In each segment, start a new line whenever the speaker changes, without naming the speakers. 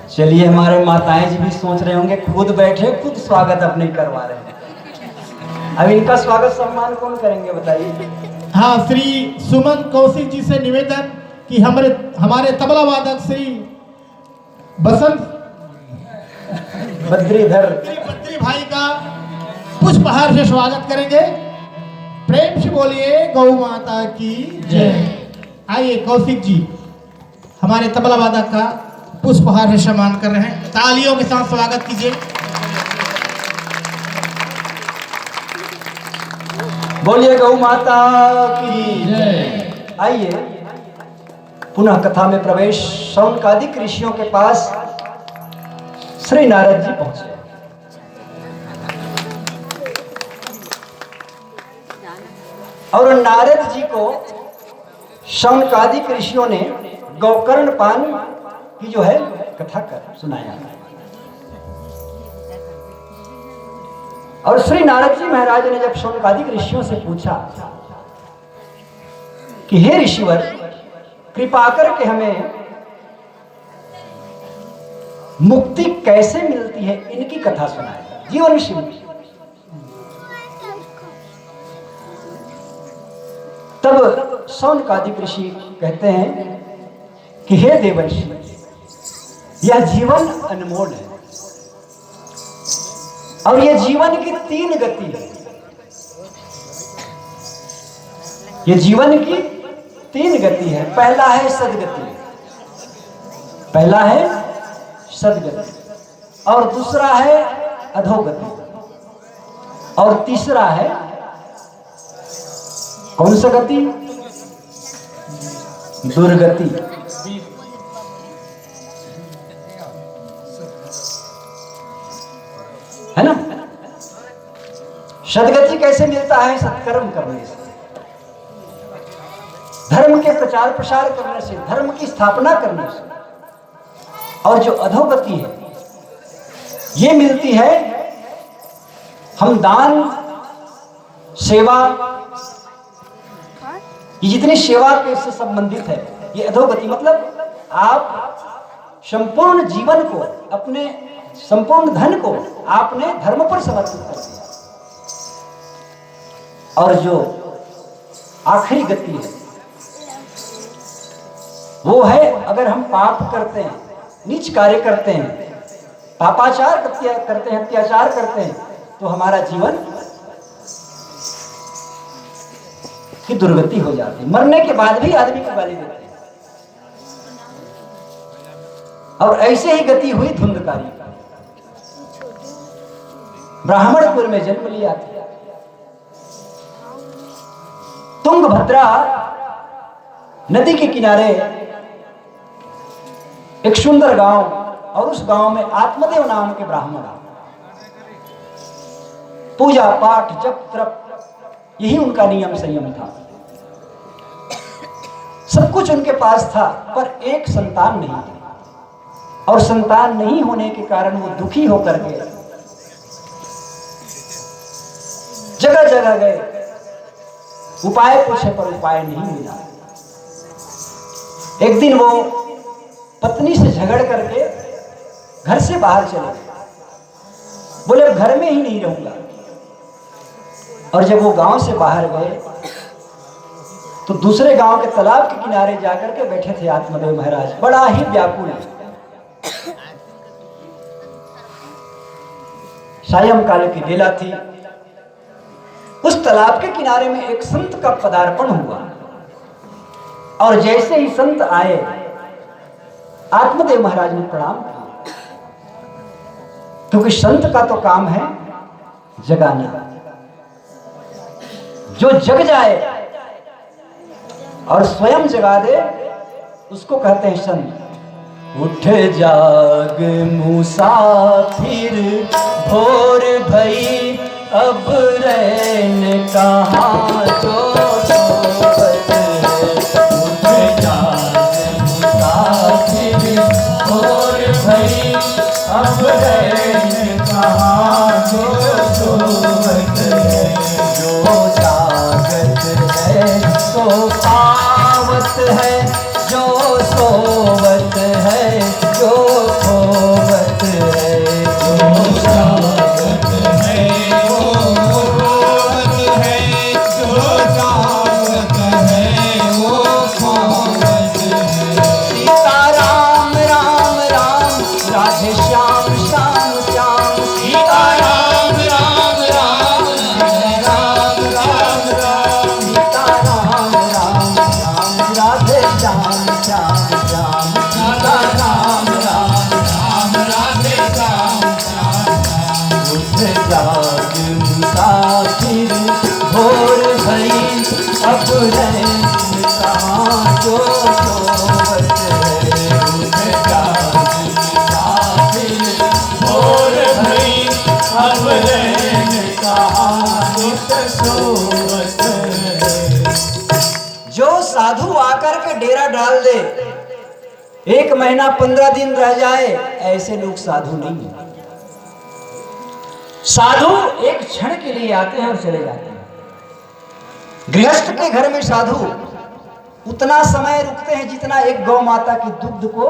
चलिए, हमारे माताएं जी भी सोच रहे होंगे, खुद बैठे खुद स्वागत अपने करवा रहे हैं। अब इनका स्वागत सम्मान कौन करेंगे बताइए?
हाँ, श्री सुमन कौशिक जी से निवेदन कि हमारे तबला वादक श्री बसंत
बद्रीधर
बद्री भाई का पुष्पहार से स्वागत करेंगे। प्रेम से बोलिए गौ माता की जय। आइए कौशिक जी हमारे तबला वादक का पुष्पहार से सम्मान कर रहे हैं, तालियों के साथ स्वागत कीजिए।
बोलिए गौ माता की जय। आइए पुनः कथा में प्रवेश। शौनकादिक ऋषियों के पास श्री नारद जी पहुंचे। और नारद जी को शौनकादिक ऋषियों ने गौकर्ण पान की जो है कथा कर सुनाया। और श्री नारद जी महाराज ने जब शौनकादिक ऋषियों से पूछा कि हे ऋषिवर, कृपा करके हमें मुक्ति कैसे मिलती है, इनकी कथा सुनाए, जीवन विषय। तब शौनकादिक ऋषि कहते हैं कि हे देवर्षि, यह जीवन अनमोल है और यह जीवन की तीन गति है। यह जीवन की तीन गति है। पहला है सदगति, पहला है सदगति, और दूसरा है अधोगति, और तीसरा है कौन सा गति? दुर्गति। है ना? सदगति कैसे मिलता है? सत्कर्म करने से, धर्म के प्रचार प्रसार करने से, धर्म की स्थापना करने से। और जो अधोगति है ये मिलती है हम दान, सेवा, ये जितनी सेवा के से संबंधित है ये अधोगति। मतलब आप संपूर्ण जीवन को, अपने संपूर्ण धन को आपने धर्म पर समर्पित कर दिया। और जो आखिरी गति है वो है अगर हम पाप करते हैं, नीच कार्य करते हैं, पापाचार करते हैं, अत्याचार करते हैं, तो हमारा जीवन की दुर्गति हो जाती है। मरने के बाद भी आदमी की गाली देते हैं। और ऐसे ही गति हुई धुंधकारी। ब्राह्मणपुर में जन्म लिया था। तुंगभद्रा नदी के किनारे एक सुंदर गांव, और उस गांव में आत्मदेव नाम के ब्राह्मण, पूजा पाठ जप तप यही उनका नियम संयम था। सब कुछ उनके पास था, पर एक संतान नहीं थी। और संतान नहीं होने के कारण वो दुखी होकर के जगह जगह गए, उपाय पूछे पर उपाय नहीं मिला। एक दिन वो पत्नी से झगड़ करके घर से बाहर चले गए। बोले घर में ही नहीं रहूंगा। और जब वो गांव से बाहर गए तो दूसरे गांव के तालाब के किनारे जाकर के बैठे थे आत्मदेव महाराज, बड़ा ही व्याकुल। सायंकाल की बेला थी। उस तालाब के किनारे में एक संत का पदार्पण हुआ। और जैसे ही संत आए, आत्मदेव महाराज ने प्रणाम किया, क्योंकि संत का तो काम है जगाना। जो जग जाए और स्वयं जगा दे उसको कहते हैं संत। उठ जाग मुसाफिर, भोर भई अब रैन कहाँ जो सोवत है। उठ जाग मुसाफिर, भोर भई अब रैन कहाँ जो सोवत है। जो जागत है सो पावत है, जो सोवत है जो डाल दे, 1 महीना 15 दिन रह जाए, ऐसे लोग साधु नहीं है। साधु एक क्षण के लिए आते हैं और चले जाते हैं। गृहस्थ के घर में साधु उतना समय रुकते हैं जितना एक गौ माता की दुग्ध को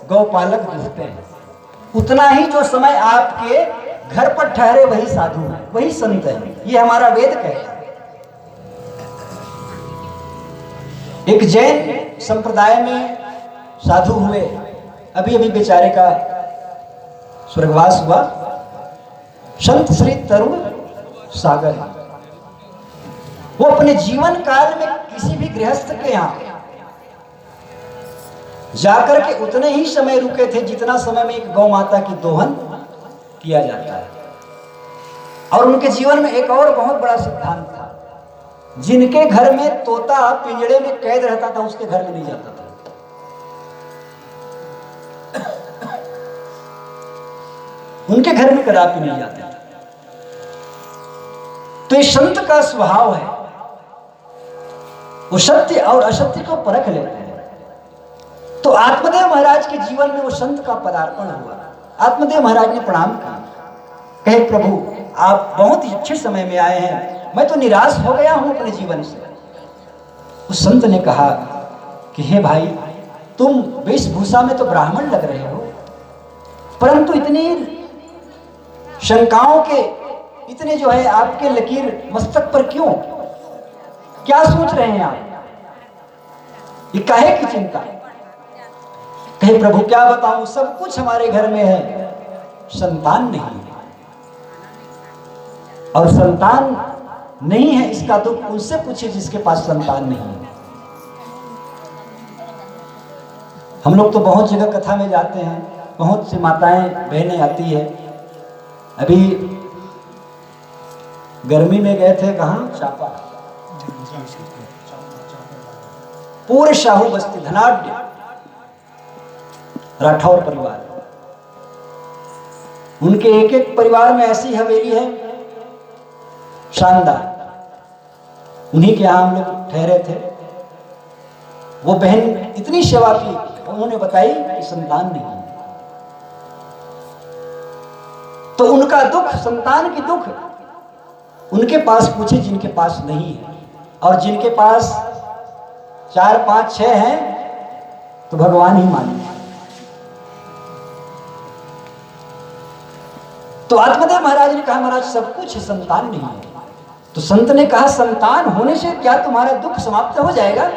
गौपालक दूहते हैं। उतना ही जो समय आपके घर पर ठहरे वही साधु है, वही संत है। ये हमारा वेद कहता है। एक जैन संप्रदाय में साधु हुए, अभी अभी बेचारे का स्वर्गवास हुआ, संत श्री तरुण सागर। वो अपने जीवन काल में किसी भी गृहस्थ के यहाँ जाकर के उतने ही समय रुके थे जितना समय में एक गौ माता की दोहन किया जाता है। और उनके जीवन में एक और बहुत बड़ा सिद्धांत था, जिनके घर में तोता पिंजड़े में कैद रहता था उसके घर में नहीं जाता था। उनके घर में कदापि नहीं जाते थे। तो ये संत का स्वभाव है, वो सत्य और असत्य को परख लेते हैं। तो आत्मदेव महाराज के जीवन में वो संत का पदार्पण हुआ। आत्मदेव महाराज ने प्रणाम किया, कहे प्रभु आप बहुत ही अच्छे समय में आए हैं, मैं तो निराश हो गया हूं अपने जीवन से। उस संत ने कहा कि हे भाई, तुम वेशभूषा में तो ब्राह्मण लग रहे हो, परंतु इतनी शंकाओं के इतने जो है आपके लकीर मस्तक पर क्यों, क्या सोच रहे हैं आप, ये काहे की चिंता। कहे प्रभु क्या बताऊं, सब कुछ हमारे घर में है, संतान नहीं है। और संतान नहीं है इसका दुख उनसे पूछे जिसके पास संतान नहीं है। हम लोग तो बहुत जगह कथा में जाते हैं, बहुत सी माताएं बहनें आती है। अभी गर्मी में गए थे, कहाँ, चापा, पूरे शाहू बस्ती धनाढ्य राठौर परिवार, उनके एक एक परिवार में ऐसी हवेली है शानदार। उन्हीं के यहां हम लोग ठहरे थे। वो बहन इतनी सेवा की, उन्होंने बताई कि संतान नहीं है। तो उनका दुख, संतान की दुख उनके पास पूछे जिनके पास नहीं है, और जिनके पास 4, 5, 6 हैं तो भगवान ही माने। तो आत्मदेव महाराज ने कहा महाराज सब कुछ संतान नहीं है। तो संत ने कहा संतान होने से क्या तुम्हारा दुख समाप्त हो जाएगा।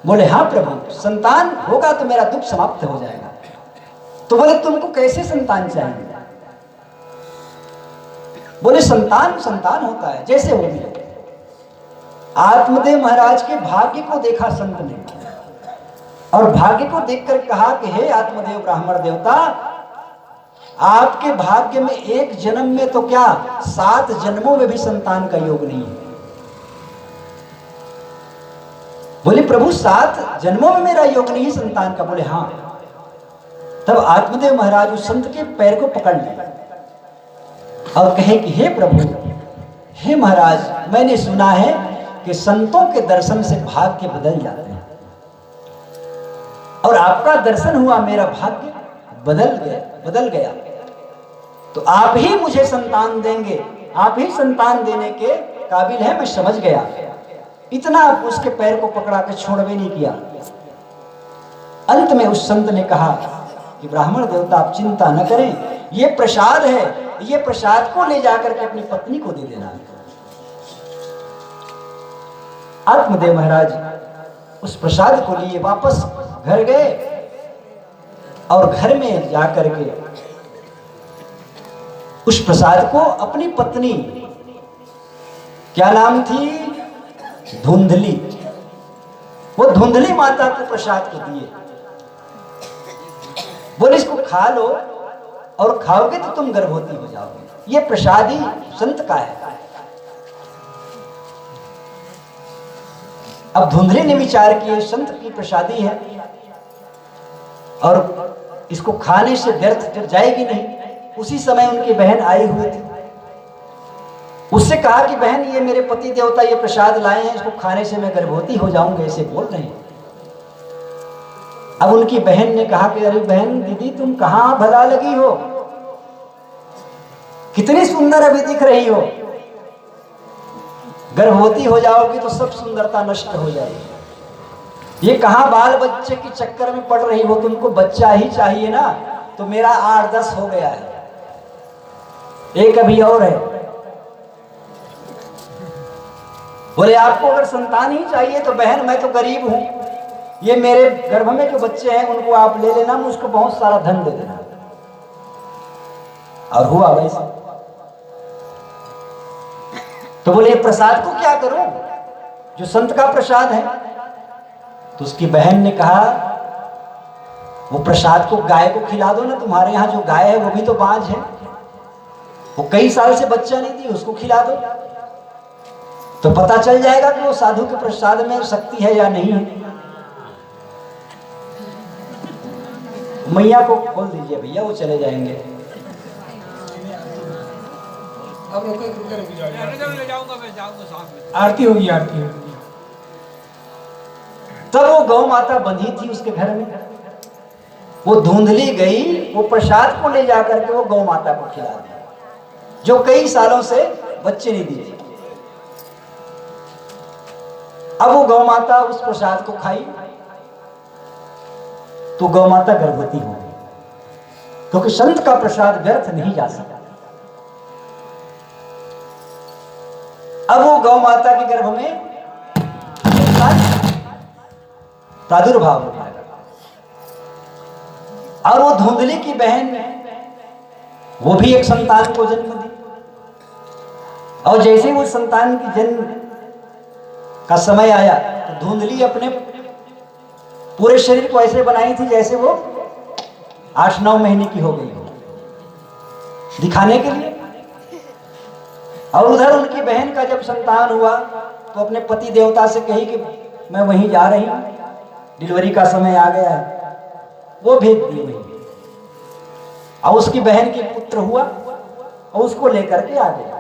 बोले हाँ प्रभु, संतान होगा तो मेरा दुख समाप्त हो जाएगा। तो बोले तुमको कैसे संतान चाहिए। बोले संतान संतान होता है जैसे वो भी। आत्मदेव महाराज के भाग्य को देखा संत ने, और भाग्य को देखकर कहा कि हे आत्मदेव ब्राह्मण देवता, आपके भाग्य में एक जन्म में तो क्या 7 जन्मों में भी संतान का योग नहीं है। बोले प्रभु 7 जन्मों में मेरा योग नहीं है संतान का। बोले हाँ। तब आत्मदेव महाराज उस संत के पैर को पकड़ लिया और कहे कि हे प्रभु, हे महाराज, मैंने सुना है कि संतों के दर्शन से भाग्य बदल जाते हैं, और आपका दर्शन हुआ, मेरा भाग्य बदल गया। तो आप ही मुझे संतान देंगे, आप ही संतान देने के काबिल है, मैं समझ गया। इतना उसके पैर को पकड़ा के छोड़ भी नहीं किया। अंत में उस संत ने कहा कि ब्राह्मण देवता आप चिंता न करें, ये प्रसाद है, ये प्रसाद को ले जाकर के अपनी पत्नी को दे देना। आत्मदेव महाराज उस प्रसाद को लिए वापस घर गए, और घर में जाकर के उस प्रसाद को अपनी पत्नी, क्या नाम थी, धुंधली, वो धुंधली माता को प्रसाद को दिए। बोले इसको खा लो, और खाओगे तो तुम गर्भवती हो जाओगे। ये प्रसाद ही संत का है। अब धुंधली ने विचार किया संत की प्रसादी है, और इसको खाने से व्यर्थ जाएगी नहीं। उसी समय उनकी बहन आई हुई थी, उससे कहा कि बहन ये मेरे पति देवता ये प्रसाद लाए हैं, इसको खाने से मैं गर्भवती हो जाऊंगा, ऐसे बोल रहे हैं। अब उनकी बहन ने कहा कि अरे बहन दीदी तुम कहाँ भला लगी हो, कितनी सुंदर अभी दिख रही हो, गर्भवती हो जाओगी तो सब सुंदरता नष्ट हो जाएगी। ये कहाँ बाल बच्चे के चक्कर में पड़ रही हो, तुमको बच्चा ही चाहिए ना। तो मेरा 8-10 हो गया है, एक अभी और है। बोले आपको अगर संतान ही चाहिए तो बहन मैं तो गरीब हूं, ये मेरे गर्भ में जो बच्चे हैं उनको आप ले लेना, मुझको बहुत सारा धन दे देना। और हुआ वैसा। तो बोले प्रसाद को क्या करूं, जो संत का प्रसाद है। तो उसकी बहन ने कहा वो प्रसाद को गाय को खिला दो ना, तुम्हारे यहाँ जो गाय है वो भी तो बांझ है, वो कई साल से बच्चा नहीं दी, उसको खिला दो तो पता चल जाएगा कि वो साधु के प्रसाद में शक्ति है या नहीं है। मैया को खोल दीजिए भैया, वो चले जाएंगे।
आरती होगी, आरती होगी।
तब वो गौ माता बंधी थी उसके घर में, वो धुंधली गई, वो प्रसाद को ले जाकर के वो गौ माता को खिला दिया, जो कई सालों से बच्चे नहीं दिए। अब वो गौ माता उस प्रसाद को खाई तो गौ माता गर्भवती हो गई, क्योंकि संत का प्रसाद व्यर्थ नहीं जा सकता। अब वो गौ माता के गर्भ में प्रादुर्भाव होने लगा, और वो धुंधली की बहन वो भी एक संतान को जन्म दी। और जैसे वो संतान की जन्म का समय आया तो धुंधली अपने पूरे शरीर को ऐसे बनाई थी जैसे वो 8-9 महीने की हो गई हो, दिखाने के लिए। और उधर उनकी बहन का जब संतान हुआ तो अपने पति देवता से कही कि मैं वहीं जा रही हूं, डिलीवरी का समय आ गया है, वो भेज दी वहीं। और उसकी बहन की पुत्र हुआ और उसको लेकर के आ गया।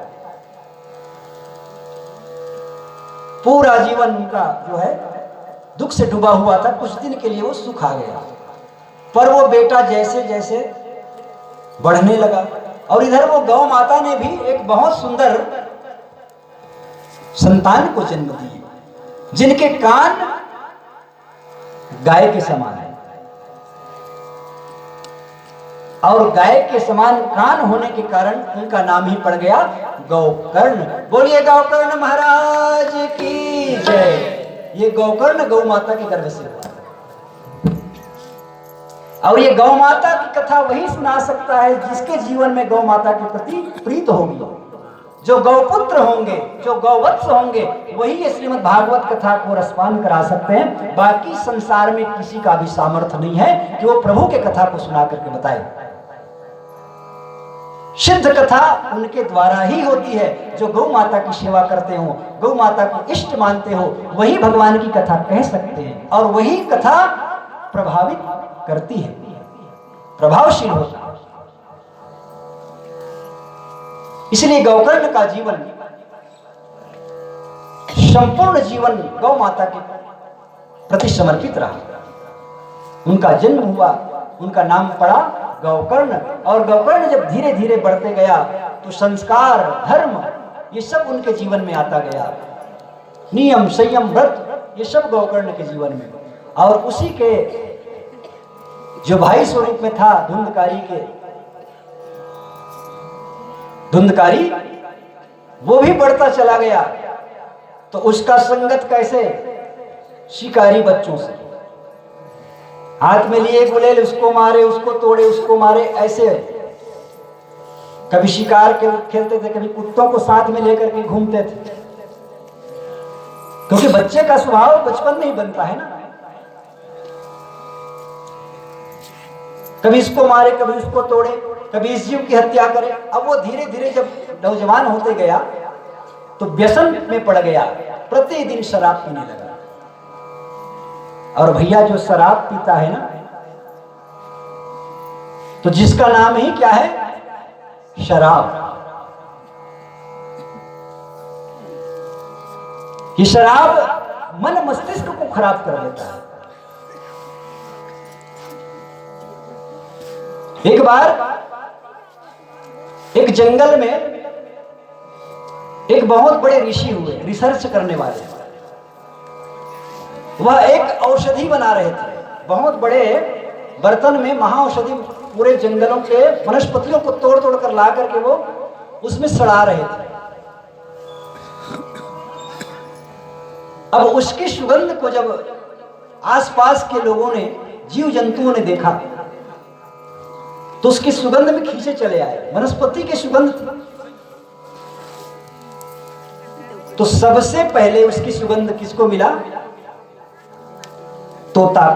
पूरा जीवन उनका जो है दुख से डूबा हुआ था, कुछ दिन के लिए वो सुख आ गया। पर वो बेटा जैसे जैसे बढ़ने लगा, और इधर वो गौ माता ने भी एक बहुत सुंदर संतान को जन्म दिए, जिनके कान गाय के समान है, और गाय के समान कान होने के कारण उनका नाम ही पड़ गया गौकर्ण। बोलिए गौकर्ण महाराज की जय। ये गौकर्ण गौ माता के गर्भ से हुआ, और ये गौ माता की कथा वही सुना सकता है जिसके जीवन में गौ माता के प्रति प्रीत होगी। जो गौपुत्र होंगे, जो गौवत्स होंगे, वही ये श्रीमद् भागवत कथा को रसपान करा सकते हैं। बाकी संसार में किसी का भी सामर्थ्य नहीं है कि वो प्रभु के कथा को सुना करके बताए। सिद्ध कथा उनके द्वारा ही होती है जो गौ माता की सेवा करते हो, गौ माता को इष्ट मानते हो, वही भगवान की कथा कह सकते हैं, और वही कथा प्रभावित करती है, प्रभावशील होता है। इसलिए गौकर्ण का जीवन, संपूर्ण जीवन गौ माता के प्रति समर्पित रहा। उनका जन्म हुआ, उनका नाम पड़ा गौकर्ण, और गौकर्ण जब धीरे धीरे बढ़ते गया तो संस्कार, धर्म, ये सब उनके जीवन में आता गया। नियम, संयम, व्रत, ये सब गौकर्ण के जीवन में। और उसी के जो भाई स्वरूप में था धुंधकारी, वो भी बढ़ता चला गया। तो उसका संगत कैसे? शिकारी बच्चों से, हाथ में लिए गुलेल, उसको मारे, उसको तोड़े, उसको मारे, ऐसे। कभी शिकार के खेलते थे, कभी कुत्तों को साथ में लेकर के घूमते थे, क्योंकि बच्चे का स्वभाव बचपन में ही बनता है ना। कभी इसको मारे, कभी उसको तोड़े, कभी इस जीव की हत्या करे। अब वो धीरे धीरे जब नौजवान होते गया तो व्यसन में पड़ गया, प्रतिदिन शराब पीने लगा। और भैया जो शराब पीता है ना, तो जिसका नाम ही क्या है? शराब। ये शराब मन मस्तिष्क को खराब कर देता है। एक बार एक जंगल में एक बहुत बड़े ऋषि हुए, रिसर्च करने वाले। वह एक औषधि बना रहे थे, बहुत बड़े बर्तन में महाऔषधि, पूरे जंगलों के वनस्पतियों को तोड़ तोड़ कर ला करके वो उसमें सड़ा रहे थे। अब उसकी सुगंध को जब आसपास के लोगों ने, जीव जंतुओं ने देखा तो उसकी सुगंध में खींचे चले आए। वनस्पति की सुगंध थी। तो सबसे पहले उसकी सुगंध किसको मिला? तोता,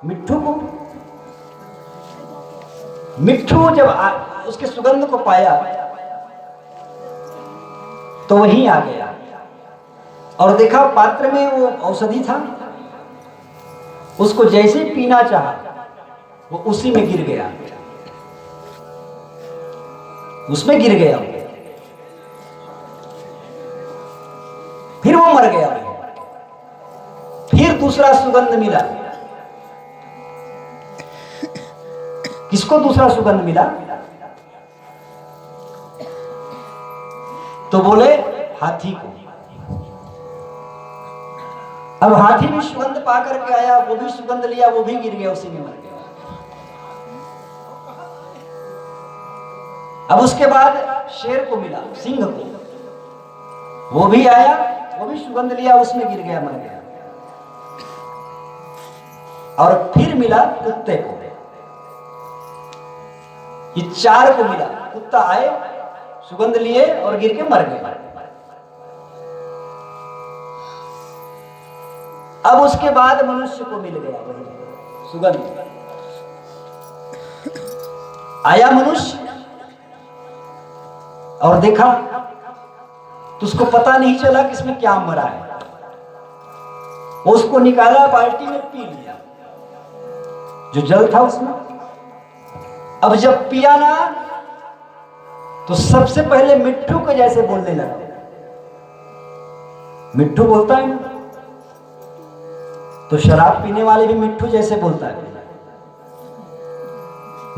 मिट्ठू को। मिट्ठू जब उसके सुगंध को पाया तो वहीं आ गया और देखा पात्र में वो औषधि था। उसको जैसे पीना चाहा वो उसी में गिर गया, उसमें गिर गया, फिर वो मर गया। फिर दूसरा सुगंध मिला। किसको दूसरा सुगंध मिला? तो बोले हाथी को। अब हाथी भी सुगंध पा करके आया, वो भी सुगंध लिया, वो भी गिर गया, उसी में मर गया। अब उसके बाद शेर को मिला, सिंह को, वो भी आया, वो भी सुगंध लिया, उसमें गिर गया, मर गया। और फिर मिला कुत्ते को। ये चार को मिला। कुत्ता आए, सुगंध लिए और गिर के मर गए। अब उसके बाद मनुष्य को मिल गया सुगंध। आया मनुष्य और देखा तो उसको पता नहीं चला कि इसमें क्या मरा है। उसको निकाला, बाल्टी में पी लिया जो जल था उसमें। अब जब पिया ना तो सबसे पहले मिट्ठू को जैसे बोलने लगा। मिट्ठू बोलता है ना, तो शराब पीने वाले भी मिट्ठू जैसे बोलता है,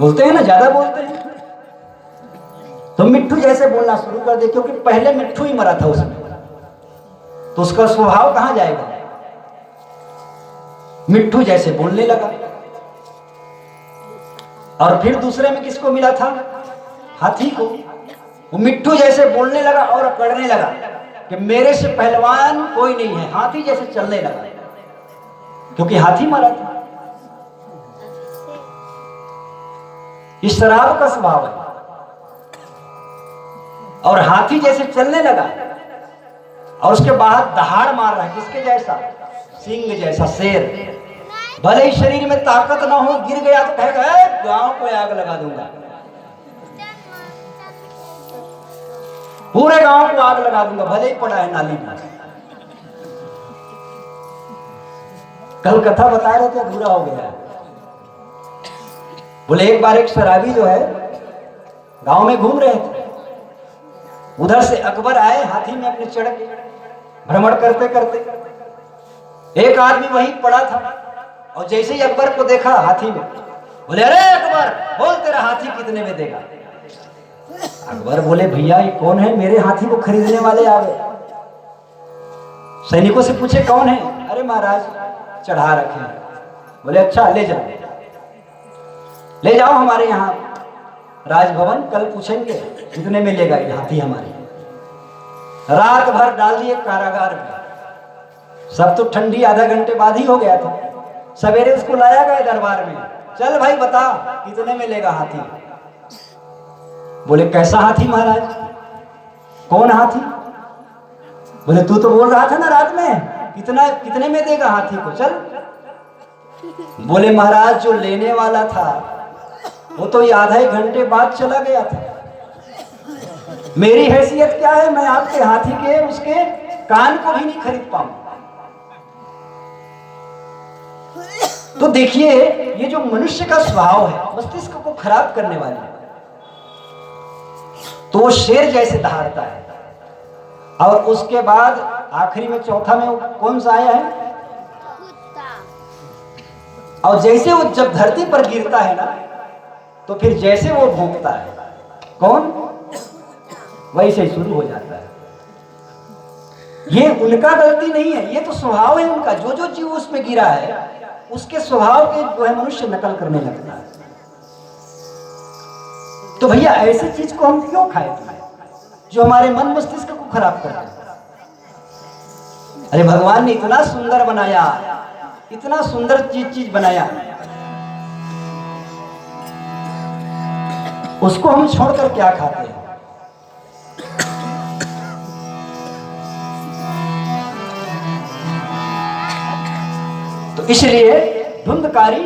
बोलते हैं ना, ज्यादा बोलते हैं। तो मिट्ठू जैसे बोलना शुरू कर दे, क्योंकि पहले मिट्ठू ही मरा था उसमें, तो उसका स्वभाव कहां जाएगा। मिट्ठू जैसे बोलने लगा। और फिर दूसरे में किसको मिला था? हाथी को। वो मिट्ठू जैसे बोलने लगा और अकड़ने लगा कि मेरे से पहलवान कोई नहीं है। हाथी जैसे चलने लगा, क्योंकि हाथी मरा था। इस शराब का स्वभाव है। और हाथी जैसे चलने लगा और उसके बाद दहाड़ मार रहा है, किसके जैसा? सिंह जैसा, शेर। भले ही शरीर में ताकत ना हो, गिर गया तो कहेगा गांव को आग लगा दूंगा, पूरे गांव को आग लगा दूंगा, भले ही पड़ा है नाली में। कल कथा बता रहे थे, अधूरा हो गया। बोले एक बार एक शराबी जो है गांव में घूम रहे थे। उधर से अकबर आए, हाथी में अपने चढ़ के भ्रमण करते करते। एक आदमी वहीं पड़ा था और जैसे ही अकबर को देखा हाथी में, बोले अरे अकबर, बोल तेरा हाथी कितने में देगा? अकबर बोले भैया ये कौन है? मेरे हाथी को खरीदने वाले आ गए। सैनिकों से पूछे कौन है? अरे महाराज चढ़ा रखे हैं। बोले अच्छा ले जाओ, ले जाओ हमारे यहाँ राजभवन, कल पूछेंगे कितने में लेगा ये हाथी हमारे। रात भर डाल दिए कारागार में। सब तो ठंडी आधा घंटे बाद ही हो गया था। सवेरे उसको लाया गया दरबार में, चल भाई बता कितने में लेगा हाथी? बोले कैसा हाथी महाराज? कौन हाथी? बोले तू तो बोल रहा था ना रात में, कितने में देगा हाथी को? चल। बोले महाराज जो लेने वाला था वो तो ये आधा एक घंटे बाद चला गया था। मेरी हैसियत क्या है, मैं आपके हाथी के उसके कान को भी नहीं खरीद पाऊं। तो देखिए ये जो मनुष्य का स्वभाव है, मस्तिष्क को खराब करने वाला है, तो वो शेर जैसे दहाड़ता है। और उसके बाद आखिरी में चौथा में वो कौन सा आया है? और जैसे वो जब धरती पर गिरता है ना, तो फिर जैसे वो भोंकता है कौन, वैसे ही शुरू हो जाता है। ये उनका गलती नहीं है, ये तो स्वभाव है उनका। जो जो जीव उसमें गिरा है उसके स्वभाव के जो है मनुष्य नकल करने लगता है। तो भैया ऐसी चीज को हम क्यों खाए जो हमारे मन मस्तिष्क को खराब कर दे। अरे भगवान ने इतना सुंदर बनाया, इतना सुंदर चीज बनाया, उसको हम छोड़कर क्या खाते हैं। तो इसलिए धुंधकारी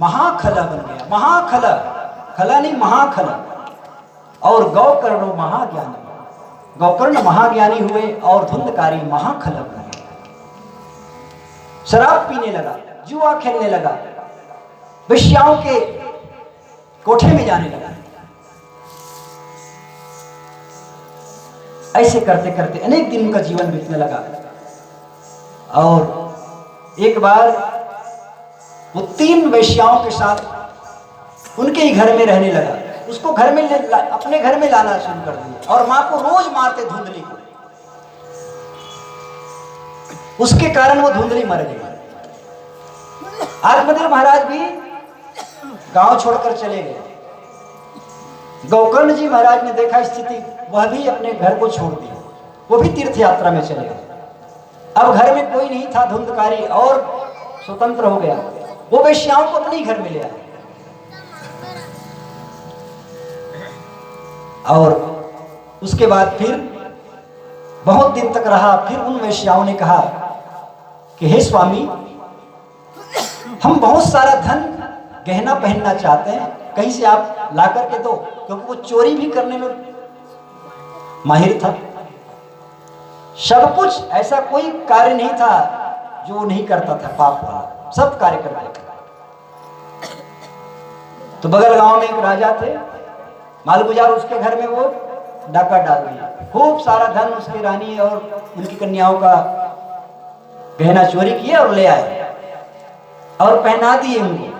महाखला बन गया। महाखला, खला नहीं महाखला। और गौकर्ण महाज्ञानी, गौकर्ण महाज्ञानी हुए और धुंधकारी महाखला बन गया। शराब पीने लगा, जुआ खेलने लगा, वेश्याओं के कोठे में जाने लगा। ऐसे करते करते अनेक दिन का जीवन बीतने लगा। और एक बार वो 3 वेश्याओं के साथ उनके ही घर में रहने लगा। उसको घर में अपने घर में लाना शुरू कर दिया और मां को रोज मारते धुंधली को। उसके कारण वो धुंधली मर गई। आत्मदेव महाराज भी गांव छोड़कर चले गए। गौकर्ण जी महाराज ने देखा स्थिति, वह भी अपने घर को छोड़ दिया, वो भी तीर्थ यात्रा में चले गए। अब घर में कोई नहीं था, धुंधकारी और स्वतंत्र हो गया। वो वेश्याओं को अपने घर में ले आए। और उसके बाद फिर बहुत दिन तक रहा। फिर उन वेश्याओं ने कहा कि हे स्वामी, हम बहुत सारा धन गहना पहनना चाहते हैं, कहीं से आप ला करके दो। क्योंकि वो चोरी भी करने में माहिर था। सब कुछ, ऐसा कोई कार्य नहीं था जो वो नहीं करता था, पाप वाला सब कार्य करता था। तो बगल गांव में एक राजा थे, मालगुजार, उसके घर में वो डाका डाल दिया। खूब सारा धन उसकी रानी और उनकी कन्याओं का गहना चोरी किए और ले आए और पहना दिए उनको।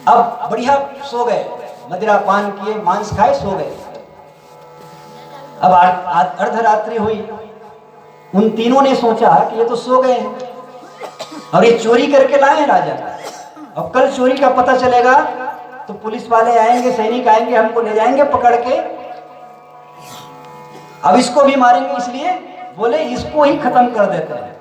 अब बढ़िया सो गए, मदिरा पान किए, मांस खाए, सो गए। अब अर्धरात्रि हुई। उन तीनों ने सोचा कि ये तो सो गए हैं और ये चोरी करके लाए हैं राजा। अब कल चोरी का पता चलेगा तो पुलिस वाले आएंगे, सैनिक आएंगे, हमको ले जाएंगे पकड़ के। अब इसको भी मारेंगे, इसलिए बोले इसको ही खत्म कर देते हैं।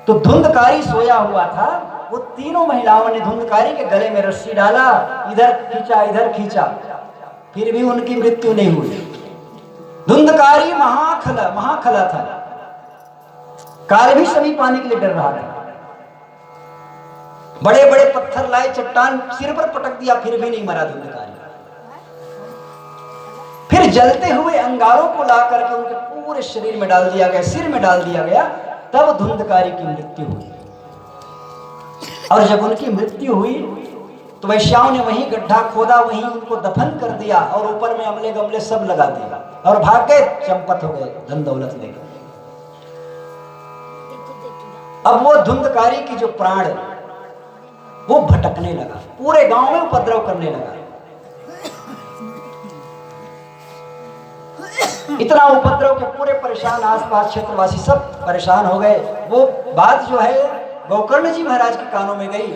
तो धुंधकारी सोया हुआ था। वो तीनों महिलाओं ने धुंधकारी के गले में रस्सी डाला, इधर खींचा इधर खींचा, फिर भी उनकी मृत्यु नहीं हुई। धुंधकारी महाखला था। काल भी समीप आने के लिए डर रहा था। बड़े बड़े पत्थर लाए, चट्टान सिर पर पटक दिया, फिर भी नहीं मरा धुंधकारी। फिर जलते हुए अंगारों को ला करके उनके पूरे शरीर में डाल दिया गया, सिर में डाल दिया गया। तब धुंधकारी की मृत्यु हुई। और जब उनकी मृत्यु हुई तो वैश्याओं ने वहीं गड्ढा खोदा, वहीं उनको दफन कर दिया और ऊपर में अमले गमले सब लगा दिया और भाग गए, चंपत हो गए धन दौलत लेकर। अब वो धुंधकारी की जो प्राण वो भटकने लगा, पूरे गांव में उपद्रव करने लगा। इतना उपद्रव के पूरे परेशान, आसपास क्षेत्रवासी सब परेशान हो गए। वो बात जो है गौकर्ण जी महाराज के कानों में गई।